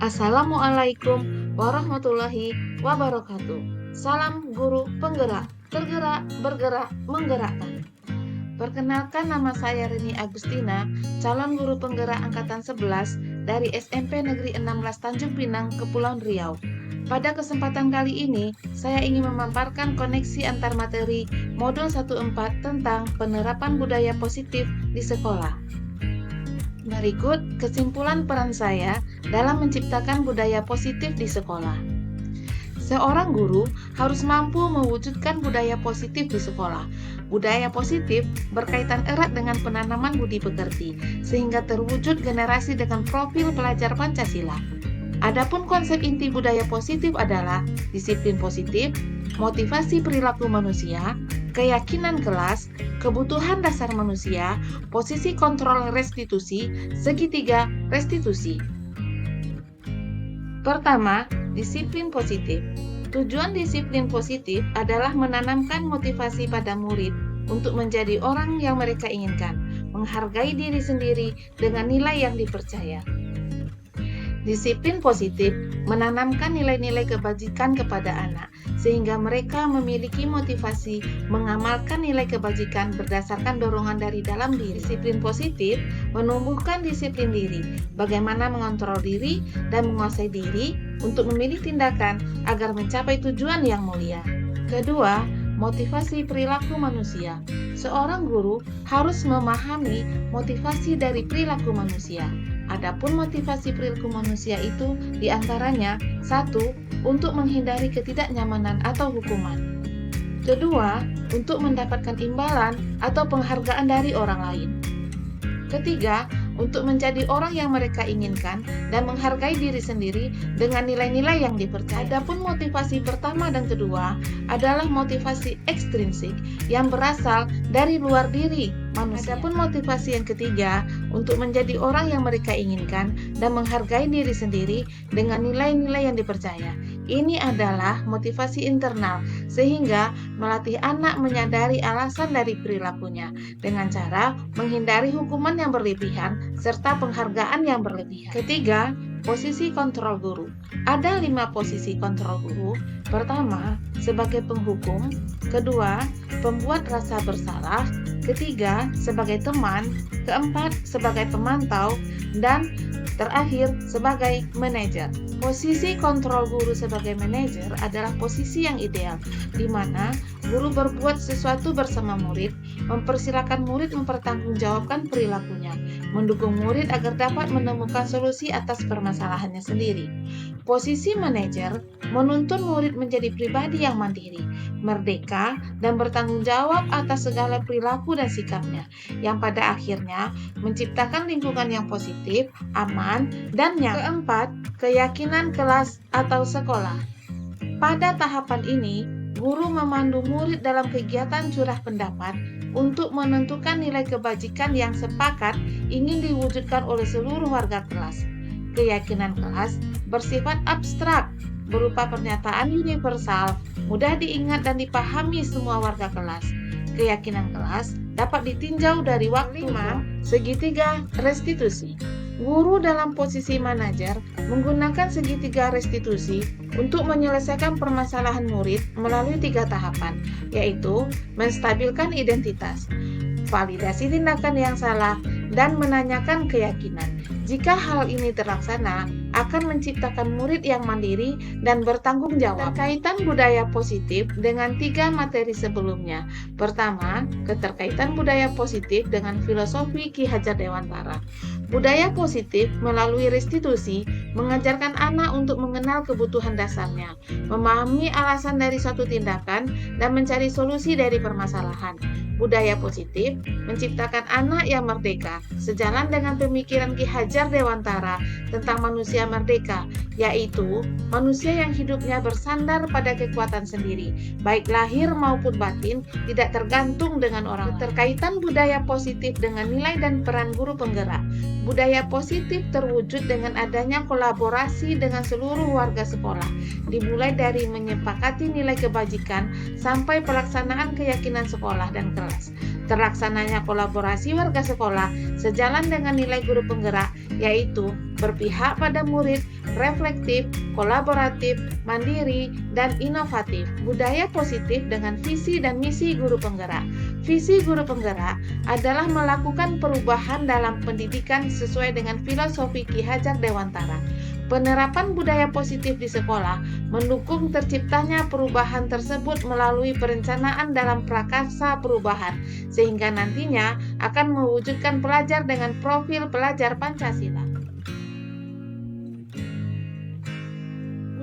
Assalamualaikum warahmatullahi wabarakatuh. Salam guru penggerak, tergerak, bergerak, menggerakkan. Perkenalkan, nama saya Rini Agustina, calon guru penggerak angkatan 11 dari SMP Negeri 16 Tanjung Pinang, Kepulauan Riau. Pada kesempatan kali ini, saya ingin memaparkan koneksi antar materi modul 14 tentang penerapan budaya positif di sekolah. Berikut kesimpulan peran saya dalam menciptakan budaya positif di sekolah. Seorang guru harus mampu mewujudkan budaya positif di sekolah. Budaya positif berkaitan erat dengan penanaman budi pekerti, sehingga terwujud generasi dengan profil pelajar Pancasila. Adapun konsep inti budaya positif adalah disiplin positif, motivasi perilaku manusia, keyakinan kelas, kebutuhan dasar manusia, posisi kontrol restitusi, segitiga restitusi. Pertama, disiplin positif. Tujuan disiplin positif adalah menanamkan motivasi pada murid untuk menjadi orang yang mereka inginkan, menghargai diri sendiri dengan nilai yang dipercaya. Disiplin positif menanamkan nilai-nilai kebajikan kepada anak, sehingga mereka memiliki motivasi mengamalkan nilai kebajikan berdasarkan dorongan dari dalam diri. Disiplin positif menumbuhkan disiplin diri, bagaimana mengontrol diri dan menguasai diri untuk memilih tindakan agar mencapai tujuan yang mulia. Kedua, motivasi perilaku manusia. Seorang guru harus memahami motivasi dari perilaku manusia. Adapun motivasi perilaku manusia itu diantaranya: 1. Untuk menghindari ketidaknyamanan atau hukuman. Kedua, untuk mendapatkan imbalan atau penghargaan dari orang lain. Ketiga, untuk menjadi orang yang mereka inginkan dan menghargai diri sendiri dengan nilai-nilai yang dipercaya. Adapun motivasi pertama dan kedua adalah motivasi ekstrinsik yang berasal dari luar diri manusia. Adapun motivasi yang ketiga untuk menjadi orang yang mereka inginkan dan menghargai diri sendiri dengan nilai-nilai yang dipercaya. Ini adalah motivasi internal, sehingga melatih anak menyadari alasan dari perilakunya dengan cara menghindari hukuman yang berlebihan serta penghargaan yang berlebihan. Ketiga, posisi kontrol guru. Ada 5 posisi kontrol guru. Pertama, sebagai penghukum. Kedua, pembuat rasa bersalah. Ketiga, sebagai teman. Keempat, sebagai pemantau. Dan terakhir, sebagai manajer. Posisi kontrol guru sebagai manajer adalah posisi yang ideal, di mana guru berbuat sesuatu bersama murid, mempersilahkan murid mempertanggungjawabkan perilakunya, mendukung murid agar dapat menemukan solusi atas permasalahannya sendiri. Posisi manajer menuntun murid menjadi pribadi yang mandiri, merdeka, dan bertanggung jawab atas segala perilaku dan sikapnya, yang pada akhirnya menciptakan lingkungan yang positif, aman, dan nyaman. Keempat, keyakinan kelas atau sekolah. Pada tahapan ini, guru memandu murid dalam kegiatan curah pendapat untuk menentukan nilai kebajikan yang sepakat ingin diwujudkan oleh seluruh warga kelas. Keyakinan kelas bersifat abstrak, berupa pernyataan universal, mudah diingat dan dipahami semua warga kelas. Keyakinan kelas dapat ditinjau dari waktu. 5. Segitiga restitusi. Guru dalam posisi manajer menggunakan segitiga restitusi untuk menyelesaikan permasalahan murid melalui 3 tahapan, yaitu menstabilkan identitas, validasi tindakan yang salah, dan menanyakan keyakinan. Jika hal ini terlaksana, akan menciptakan murid yang mandiri dan bertanggung jawab. Keterkaitan budaya positif dengan 3 materi sebelumnya. Pertama, keterkaitan budaya positif dengan filosofi Ki Hajar Dewantara. Budaya positif melalui restitusi mengajarkan anak untuk mengenal kebutuhan dasarnya, memahami alasan dari suatu tindakan, dan mencari solusi dari permasalahan. Budaya positif menciptakan anak yang merdeka, sejalan dengan pemikiran Ki Hajar Dewantara tentang manusia merdeka, yaitu manusia yang hidupnya bersandar pada kekuatan sendiri, baik lahir maupun batin, tidak tergantung dengan orang lain. Keterkaitan budaya positif dengan nilai dan peran guru penggerak. Budaya positif terwujud dengan adanya kolaborasi dengan seluruh warga sekolah, dimulai dari menyepakati nilai kebajikan sampai pelaksanaan keyakinan sekolah dan kelas. Terlaksananya kolaborasi warga sekolah sejalan dengan nilai guru penggerak, yaitu berpihak pada murid, reflektif, kolaboratif, mandiri, dan inovatif. Budaya positif dengan visi dan misi guru penggerak. Visi guru penggerak adalah melakukan perubahan dalam pendidikan sesuai dengan filosofi Ki Hajar Dewantara. Penerapan budaya positif di sekolah mendukung terciptanya perubahan tersebut melalui perencanaan dalam prakarsa perubahan, sehingga nantinya akan mewujudkan pelajar dengan profil pelajar Pancasila.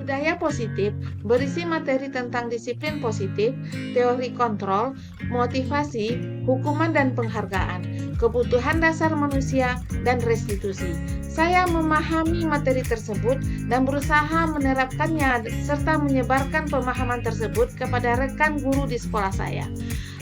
Budaya positif berisi materi tentang disiplin positif, teori kontrol, motivasi, hukuman dan penghargaan, kebutuhan dasar manusia, dan restitusi. Saya memahami materi tersebut dan berusaha menerapkannya serta menyebarkan pemahaman tersebut kepada rekan guru di sekolah saya.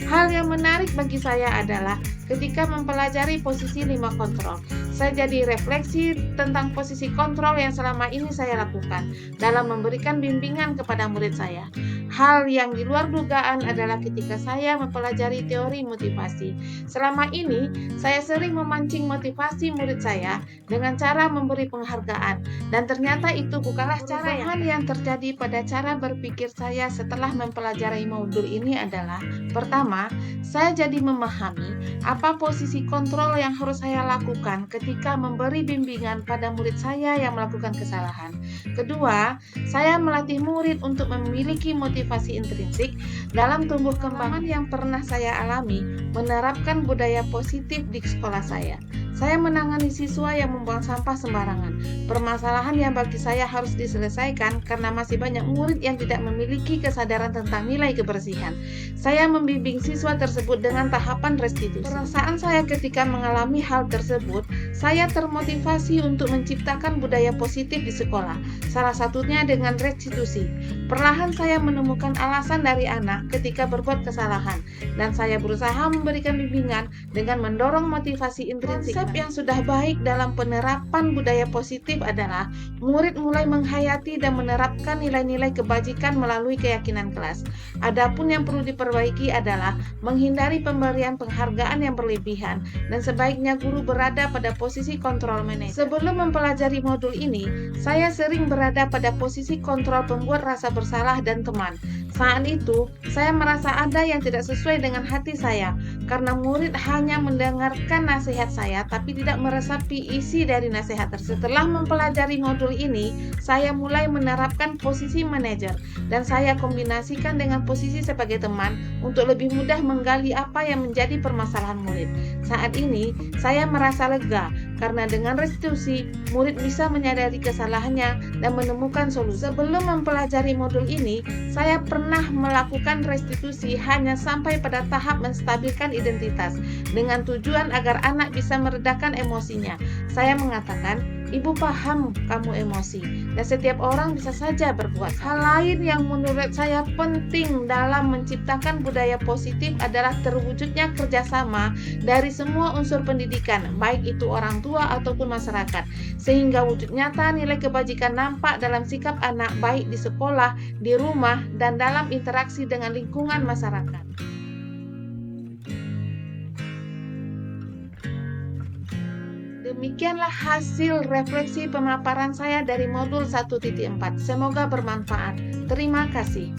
Hal yang menarik bagi saya adalah ketika mempelajari posisi 5 kontrol. Saya jadi refleksi tentang posisi kontrol yang selama ini saya lakukan dalam memberikan bimbingan kepada murid saya. Hal yang di luar dugaan adalah ketika saya mempelajari teori motivasi. Selama ini, saya sering memancing motivasi murid saya dengan cara memberi penghargaan, dan ternyata itu bukanlah cara yang terjadi pada cara berpikir saya setelah mempelajari modul ini adalah: pertama, saya jadi memahami apa posisi kontrol yang harus saya lakukan ketika memberi bimbingan pada murid saya yang melakukan kesalahan. Kedua, saya melatih murid untuk memiliki motivasi intrinsik dalam tumbuh kembang yang pernah saya alami menerapkan budaya positif di sekolah saya. Saya menangani siswa yang membuang sampah sembarangan. Permasalahan yang bagi saya harus diselesaikan karena masih banyak murid yang tidak memiliki kesadaran tentang nilai kebersihan. Saya membimbing siswa tersebut dengan tahapan restitusi. Perasaan saya ketika mengalami hal tersebut, saya termotivasi untuk menciptakan budaya positif di sekolah. Salah satunya dengan restitusi. Perlahan saya menemukan alasan dari anak ketika berbuat kesalahan, dan saya berusaha memberikan bimbingan dengan mendorong motivasi intrinsik. Konsep yang sudah baik dalam penerapan budaya positif adalah murid mulai menghayati dan menerapkan nilai-nilai kebajikan melalui keyakinan kelas. Adapun yang perlu diperbaiki adalah menghindari pemberian penghargaan yang berlebihan, dan sebaiknya guru berada pada posisi kontrol manajer. Sebelum mempelajari modul ini, saya sering berada pada posisi kontrol pembuat rasa bersalah dan teman. Saat itu, saya merasa ada yang tidak sesuai dengan hati saya, karena murid hanya mendengarkan nasihat saya tapi tidak meresapi isi dari nasihat tersebut. Setelah mempelajari modul ini, saya mulai menerapkan posisi manajer, dan saya kombinasikan dengan posisi sebagai teman untuk lebih mudah menggali apa yang menjadi permasalahan murid. Saat ini, saya merasa lega karena dengan restitusi, murid bisa menyadari kesalahannya dan menemukan solusi. Sebelum mempelajari modul ini, saya pernah melakukan restitusi hanya sampai pada tahap menstabilkan identitas dengan tujuan agar anak bisa meredakan emosinya. Saya mengatakan, "Ibu paham kamu emosi, dan setiap orang bisa saja berbuat." Hal lain yang menurut saya penting dalam menciptakan budaya positif adalah terwujudnya kerjasama dari semua unsur pendidikan, baik itu orang tua ataupun masyarakat, sehingga wujud nyata nilai kebajikan nampak dalam sikap anak baik di sekolah, di rumah, dan dalam interaksi dengan lingkungan masyarakat. Demikianlah hasil refleksi pemaparan saya dari modul 1.4. Semoga bermanfaat. Terima kasih.